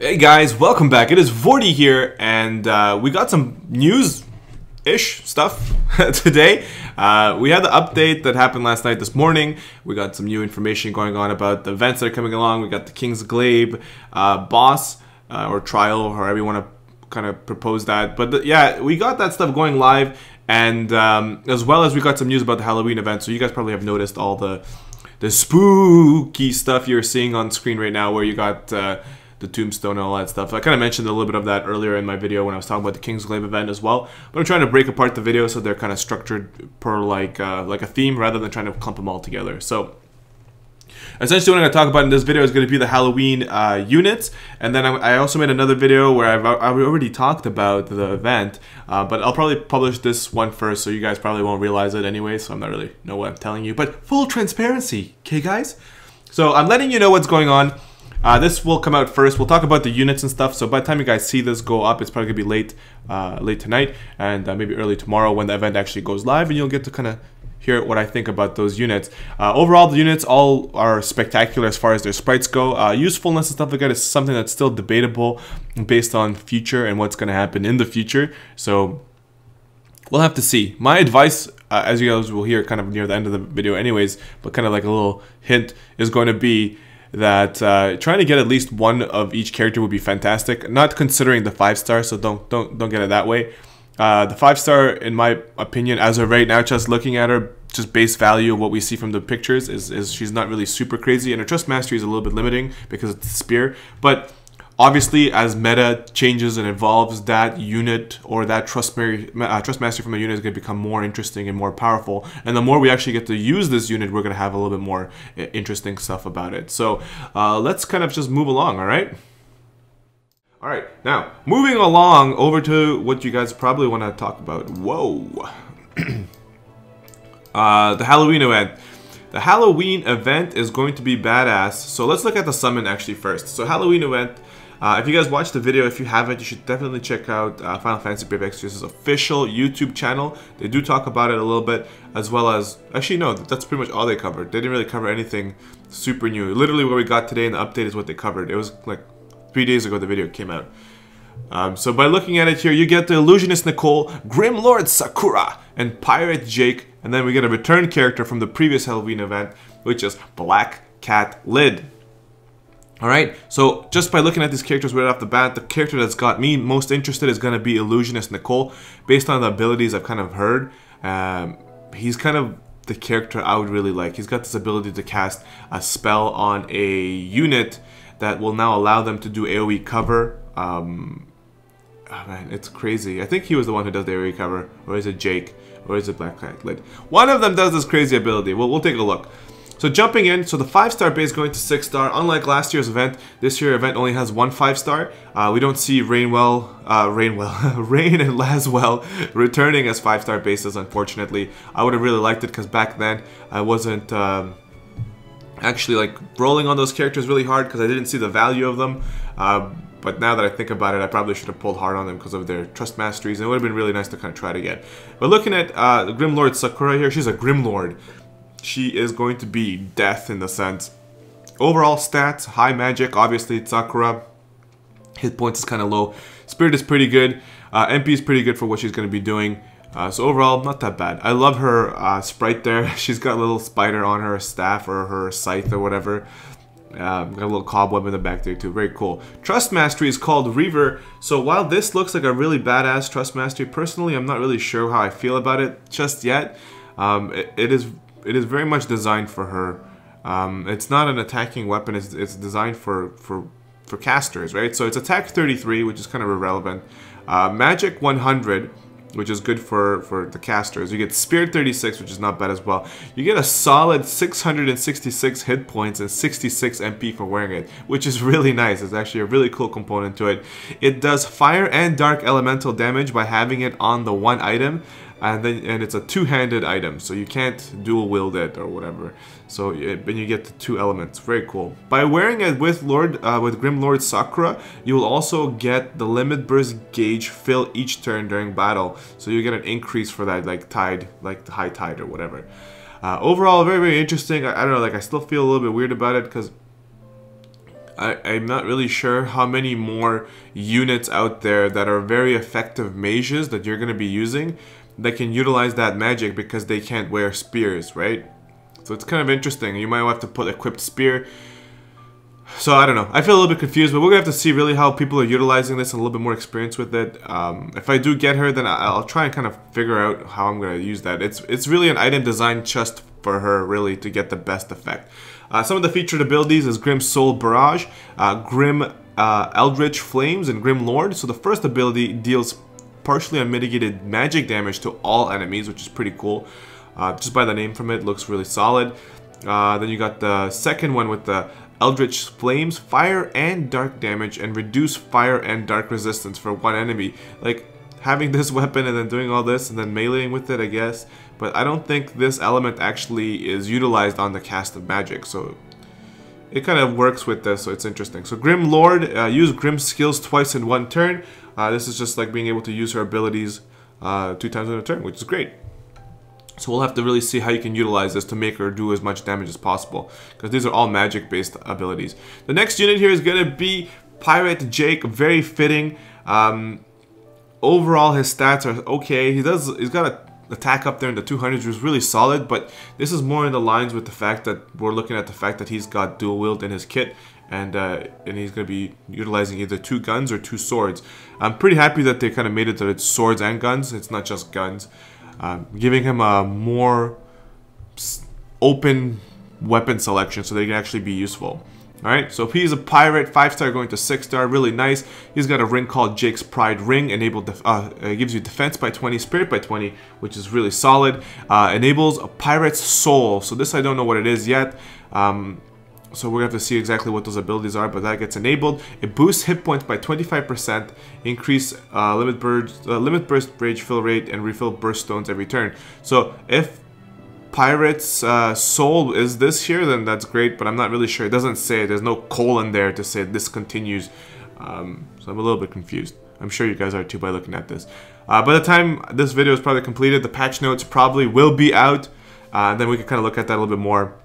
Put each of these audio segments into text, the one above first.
Hey guys, welcome back. It is Vortie here, and we got some news-ish stuff today. We had the update that happened last night, this morning. We got some new information going on about the events that are coming along. We got the King's Glaive boss, or trial, or however you want to kind of propose that. But yeah, we got that stuff going live, and as well as we got some news about the Halloween event. So you guys probably have noticed all the spooky stuff you're seeing on screen right now, where you got the tombstone and all that stuff. I kind of mentioned a little bit of that earlier in my video when I was talking about the King's Glaive event as well. But I'm trying to break apart the video so they're kind of structured per like a theme rather than trying to clump them all together. So essentially what I'm going to talk about in this video is going to be the Halloween units. And then I also made another video where I've already talked about the event. But I'll probably publish this one first, so you guys probably won't realize it anyway. So I'm not really know what I'm telling you. But full transparency, okay guys? So I'm letting you know what's going on. This will come out first. We'll talk about the units and stuff. So by the time you guys see this go up, it's probably gonna be late tonight and maybe early tomorrow when the event actually goes live, and you'll get to kind of hear what I think about those units. Overall, the units all are spectacular as far as their sprites go. Usefulness and stuff like that is something that's still debatable based on future and what's gonna happen in the future. So we'll have to see. My advice, as you guys will hear kind of near the end of the video anyways, but kind of like a little hint, is going to be that trying to get at least one of each character would be fantastic. Not considering the 5-star, so don't get it that way. The 5-star, in my opinion, as of right now, just looking at her, just base value of what we see from the pictures is she's not really super crazy, and her trust mastery is a little bit limiting because it's the spear. But obviously, as meta changes and evolves, that unit or that trust mastery from a unit is going to become more interesting and more powerful. And the more we actually get to use this unit, we're going to have a little bit more interesting stuff about it. So let's kind of just move along, all right? All right, now, moving along over to what you guys probably want to talk about. Whoa. The Halloween event. The Halloween event is going to be badass. So let's look at the summon actually first. So Halloween event. If you guys watched the video, if you haven't, you should definitely check out Final Fantasy Brave Exorcist's official YouTube channel. They do talk about it a little bit, as well as... Actually, no, that's pretty much all they covered. They didn't really cover anything super new. Literally what we got today in the update is what they covered. It was like 3 days ago the video came out. So by looking at it here, you get the Illusionist Nicole, Grim Lord Sakura, and Pirate Jake. And then we get a return character from the previous Halloween event, which is Black Cat Lid. Alright, so just by looking at these characters right off the bat, the character that's got me most interested is going to be Illusionist Nicole. Based on the abilities I've kind of heard, he's kind of the character I would really like. He's got this ability to cast a spell on a unit that will now allow them to do AoE cover. Oh man, it's crazy. I think he was the one who does the AoE cover, or is it Jake, or is it Black Cat Lid? One of them does this crazy ability. We'll take a look. So jumping in, so the 5-star base going to 6-star. Unlike last year's event, this year's event only has one 5-star. We don't see Rain and Laswell returning as 5-star bases, unfortunately. I would have really liked it because back then I wasn't actually like rolling on those characters really hard because I didn't see the value of them. But now that I think about it, I probably should have pulled hard on them because of their trust masteries, and it would have been really nice to kind of try it again. But looking at the Grim Lord Sakura here, she's a Grim Lord. She is going to be death in the sense. Overall stats, high magic, obviously it's Sakura. Hit points is kind of low. Spirit is pretty good. MP is pretty good for what she's going to be doing. So overall, not that bad. I love her sprite there. She's got a little spider on her staff or her scythe or whatever. Got a little cobweb in the back there too. Very cool. Trust mastery is called Reaver. So while this looks like a really badass trust mastery, personally I'm not really sure how I feel about it just yet. It is very much designed for her. It's not an attacking weapon. It's designed for casters, right? So it's attack 33, which is kind of irrelevant. Magic 100, which is good for the casters. You get Spirit 36, which is not bad as well. You get a solid 666 hit points and 66 MP for wearing it, which is really nice. It's actually a really cool component to it. It does fire and dark elemental damage by having it on the one item. And it's a two-handed item, so you can't dual wield it or whatever. So when you get the two elements, very cool. By wearing it with Grim Lord Sakura, you will also get the limit burst gauge fill each turn during battle. So you get an increase for that, like tide, like the high tide or whatever. Overall, very interesting. I don't know, like I still feel a little bit weird about it because I'm not really sure how many more units out there that are very effective mages that you're going to be using that can utilize that magic because they can't wear spears, right? So it's kind of interesting. You might have to put equipped spear. So I don't know. I feel a little bit confused, but we're going to have to see really how people are utilizing this and a little bit more experience with it. If I do get her, then I'll try and kind of figure out how I'm going to use that. It's really an item designed just for her, really, to get the best effect. Some of the featured abilities is Grim Soul Barrage, Grim Eldritch Flames, and Grim Lord. So the first ability deals partially unmitigated magic damage to all enemies, which is pretty cool. Just by the name from it, looks really solid. Then you got the second one with the Eldritch Flames, fire and dark damage, and reduce fire and dark resistance for one enemy. Like, having this weapon and then doing all this and then meleeing with it, I guess. But I don't think this element actually is utilized on the cast of magic, so it kind of works with this, so it's interesting. So Grim Lord, use Grim skills twice in one turn. This is just like being able to use her abilities 2 times in a turn, which is great. So we'll have to really see how you can utilize this to make her do as much damage as possible, because these are all magic-based abilities. The next unit here is going to be Pirate Jake, very fitting. Overall, his stats are okay. He's got an attack up there in the 200s, which is really solid, but this is more in the lines with the fact that we're looking at the fact that he's got dual wield in his kit, and he's going to be utilizing either 2 guns or 2 swords. I'm pretty happy that they kind of made it that it's swords and guns. It's not just guns. Giving him a more open weapon selection so they can actually be useful. Alright, so if he's a pirate, 5-star going to 6-star, really nice. He's got a ring called Jake's Pride Ring, it gives you defense by 20, spirit by 20, which is really solid. Enables a pirate's soul, so this I don't know what it is yet. So we're going to have to see exactly what those abilities are, but that gets enabled. It boosts hit points by 25%, increase limit burst rage fill rate, and refill burst stones every turn. So if Pirate's soul is this here, then that's great, but I'm not really sure. It doesn't say, there's no colon there to say this continues. So I'm a little bit confused. I'm sure you guys are too by looking at this. By the time this video is probably completed, the patch notes probably will be out. Then we can kind of look at that a little bit more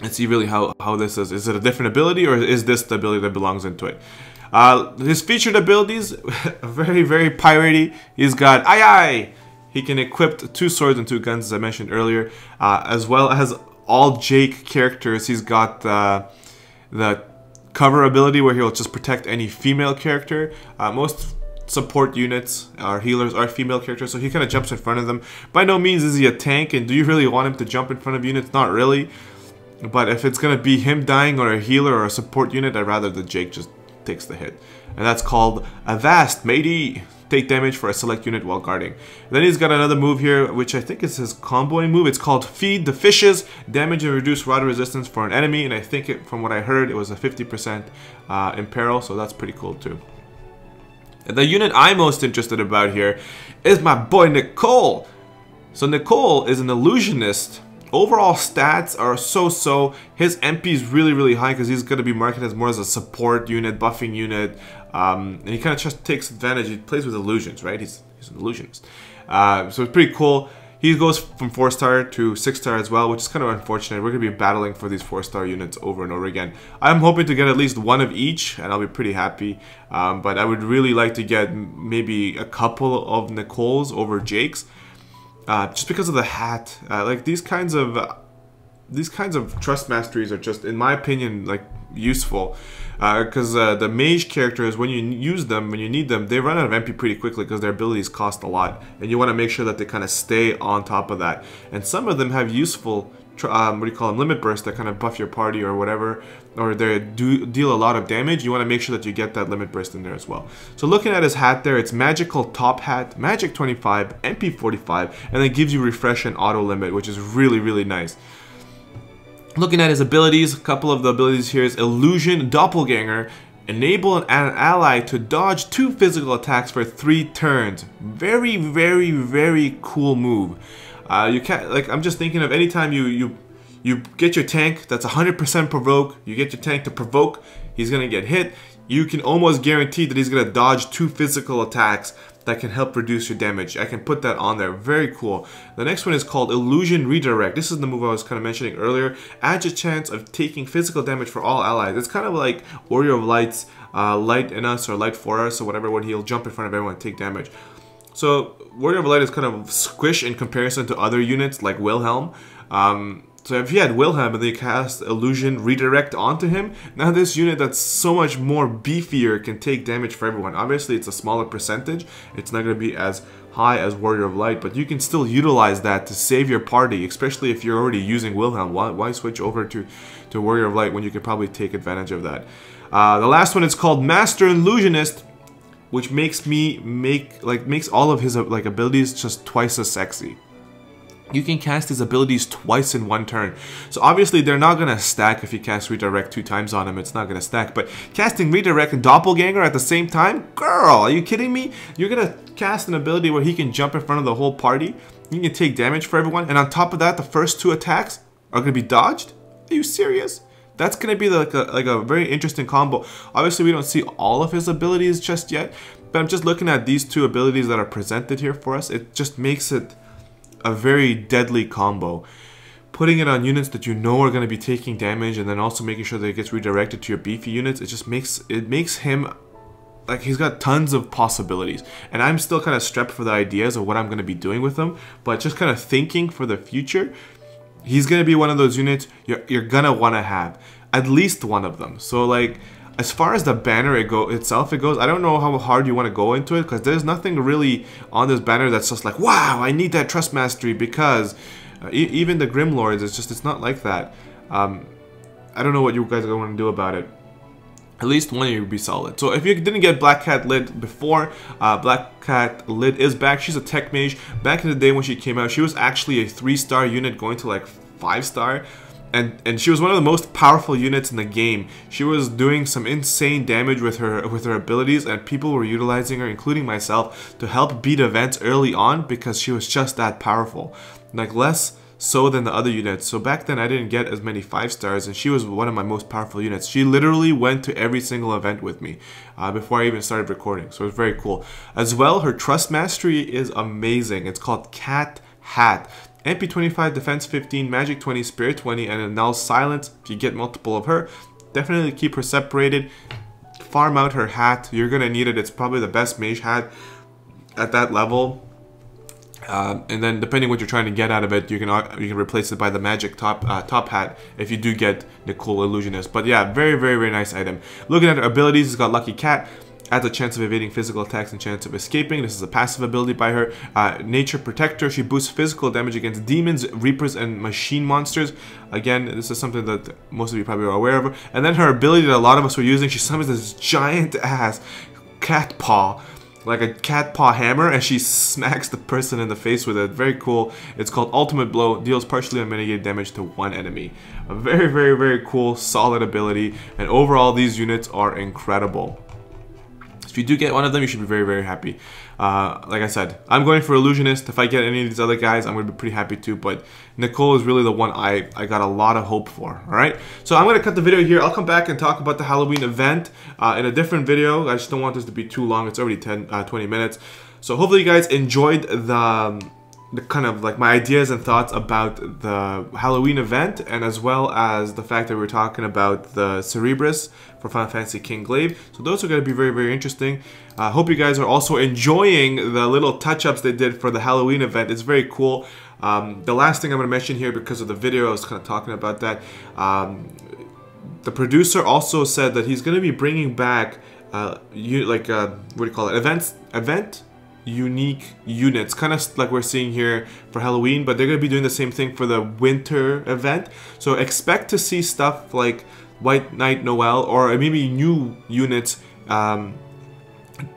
and see really how this is. Is it a different ability, or is this the ability that belongs into it? His featured abilities, very, very piratey. He's got aye aye. He can equip 2 swords and 2 guns, as I mentioned earlier, as well as all Jake characters. He's got the cover ability where he'll just protect any female character. Most support units or healers are female characters, so he kind of jumps in front of them. By no means is he a tank, and do you really want him to jump in front of units? Not really. But if it's going to be him dying or a healer or a support unit, I'd rather the Jake just takes the hit. And that's called Avast, matey. Take damage for a select unit while guarding. And then he's got another move here, which I think is his comboing move. It's called Feed the Fishes. Damage and reduce rod resistance for an enemy. And I think, from what I heard, it was a 50% imperil, so that's pretty cool too. And the unit I'm most interested about here is my boy Nicole. So Nicole is an illusionist. Overall stats are so-so. His MP is really, really high because he's going to be marketed as more as a support unit, buffing unit. And he kind of just takes advantage. He plays with illusions, right? He's an illusionist. So it's pretty cool. He goes from 4-star to 6-star as well, which is kind of unfortunate. We're going to be battling for these 4-star units over and over again. I'm hoping to get at least one of each, and I'll be pretty happy. But I would really like to get maybe a couple of Nicole's over Jake's. Just because of the hat, like these kinds of trust masteries are just, in my opinion, like useful, because the mage characters, when you use them, when you need them, they run out of MP pretty quickly because their abilities cost a lot, and you want to make sure that they kind of stay on top of that. And some of them have useful what do you call them, limit bursts that kind of buff your party or whatever, or they deal a lot of damage. You want to make sure that you get that limit burst in there as well. So looking at his hat there, it's magical top hat, magic 25, MP 45, and then gives you refresh and auto limit, which is really, really nice. Looking at his abilities, a couple of the abilities here is Illusion Doppelganger. Enable an ally to dodge 2 physical attacks for 3 turns. Very, very, very cool move. You can't, like, I'm just thinking of anytime you get your tank that's 100% provoke, you get your tank to provoke, he's gonna get hit. You can almost guarantee that he's gonna dodge 2 physical attacks that can help reduce your damage. I can put that on there. Very cool. The next one is called Illusion Redirect. This is the move I was kind of mentioning earlier. Adds a chance of taking physical damage for all allies. It's kind of like Warrior of Light's Light in Us or Light for Us or whatever, when he'll jump in front of everyone and take damage. So Warrior of Light is kind of squish in comparison to other units like Wilhelm. So if you had Wilhelm and they cast Illusion Redirect onto him, now this unit that's so much more beefier can take damage for everyone. Obviously it's a smaller percentage, it's not going to be as high as Warrior of Light, but you can still utilize that to save your party, especially if you're already using Wilhelm. Why switch over to Warrior of Light when you could probably take advantage of that? The last one is called Master Illusionist, which makes all of his abilities just twice as sexy. You can cast his abilities twice in one turn. So obviously they're not going to stack if you cast Redirect 2 times on him. It's not going to stack. But casting Redirect and Doppelganger at the same time? Girl, are you kidding me? You're going to cast an ability where he can jump in front of the whole party. You can take damage for everyone. And on top of that, the first 2 attacks are going to be dodged? Are you serious? That's going to be like a very interesting combo. Obviously, we don't see all of his abilities just yet. But I'm just looking at these 2 abilities that are presented here for us. It just makes it a very deadly combo. Putting it on units that you know are going to be taking damage, and then also making sure that it gets redirected to your beefy units, it just makes him like he's got tons of possibilities. And I'm still kind of strapped for the ideas of what I'm going to be doing with him, but just kind of thinking for the future, he's going to be one of those units you're going to want to have at least one of them. So like, as far as the banner itself goes, I don't know how hard you want to go into it, because there's nothing really on this banner that's just like, wow, I need that Trust Mastery, because even the Grim Lords, it's not like that. I don't know what you guys are going to do about it. At least one of you would be solid. So if you didn't get Black Cat Lid before, Black Cat Lid is back. She's a tech mage. Back in the day when she came out, she was actually a 3-star unit going to like 5-star. And she was one of the most powerful units in the game. She was doing some insane damage with her abilities, and people were utilizing her, including myself, to help beat events early on because she was just that powerful. Like less so than the other units. So back then I didn't get as many 5-stars, and she was one of my most powerful units. She literally went to every single event with me before I even started recording. So it was very cool. As well, her Trust Mastery is amazing. It's called Cat Hat. MP 25, Defense 15, Magic 20, Spirit 20, and Annuls Silence. If you get multiple of her, definitely keep her separated. Farm out her hat. You're going to need it. It's probably the best mage hat at that level. And then depending what you're trying to get out of it, you can replace it by the magic top hat if you do get Nicole Illusionist. But yeah, very, very, very nice item. Looking at her abilities, it's got Lucky Cat. Adds a chance of evading physical attacks and chance of escaping. This is a passive ability by her. Nature Protector. She boosts physical damage against demons, reapers, and machine monsters. Again, this is something that most of you probably are aware of. And then her ability that a lot of us were using, she summons this giant ass cat paw, like a cat paw hammer, and she smacks the person in the face with it. Very cool. It's called Ultimate Blow. Deals partially unmitigated damage to one enemy. A very, very, very cool, solid ability. And overall, these units are incredible. If you do get one of them, you should be very, very happy. Like I said, I'm going for Illusionist. If I get any of these other guys, I'm going to be pretty happy too. But Nicole is really the one I got a lot of hope for. Alright? So I'm going to cut the video here. I'll come back and talk about the Halloween event in a different video. I just don't want this to be too long. It's already 20 minutes. So hopefully you guys enjoyed the kind of like my ideas and thoughts about the Halloween event, and as well as the fact that we're talking about the Cerebrus for Final Fantasy King Glaive. So those are going to be very, very interesting. I hope you guys are also enjoying the little touch-ups they did for the Halloween event. It's very cool. The last thing I'm going to mention here, because of the video I was kind of talking about that, the producer also said that he's going to be bringing back what do you call it, event unique units, kind of like we're seeing here for Halloween, but they're going to be doing the same thing for the winter event. So expect to see stuff like White Knight Noel, or maybe new units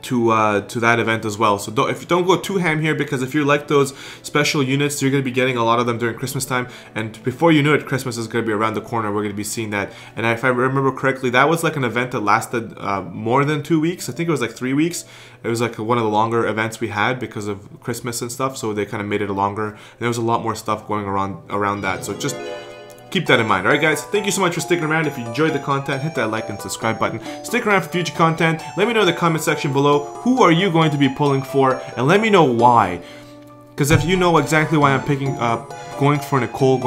to that event as well. So if you don't go too ham here, because if you like those special units, you're going to be getting a lot of them during Christmas time, and before you know it, Christmas is going to be around the corner. We're going to be seeing that. And if I remember correctly, that was like an event that lasted more than 2 weeks. I think it was like 3 weeks. It was like one of the longer events we had because of Christmas and stuff, so they kind of made it longer, and there was a lot more stuff going around that. So just keep that in mind. Alright guys, thank you so much for sticking around. If you enjoyed the content, hit that like and subscribe button. Stick around for future content. Let me know in the comment section below, who are you going to be pulling for, and let me know why. Because if you know exactly why I'm picking going for Nicole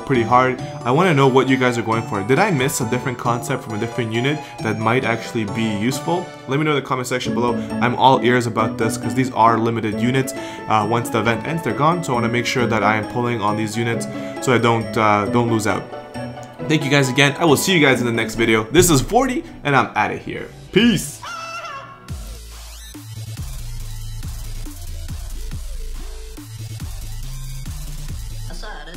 pretty hard, I want to know what you guys are going for. Did I miss a different concept from a different unit that might actually be useful? Let me know in the comment section below. I'm all ears about this because these are limited units. Once the event ends, they're gone. So I want to make sure that I am pulling on these units so I don't lose out. Thank you guys again. I will see you guys in the next video. This is Vortie, and I'm out of here. Peace! I saw it.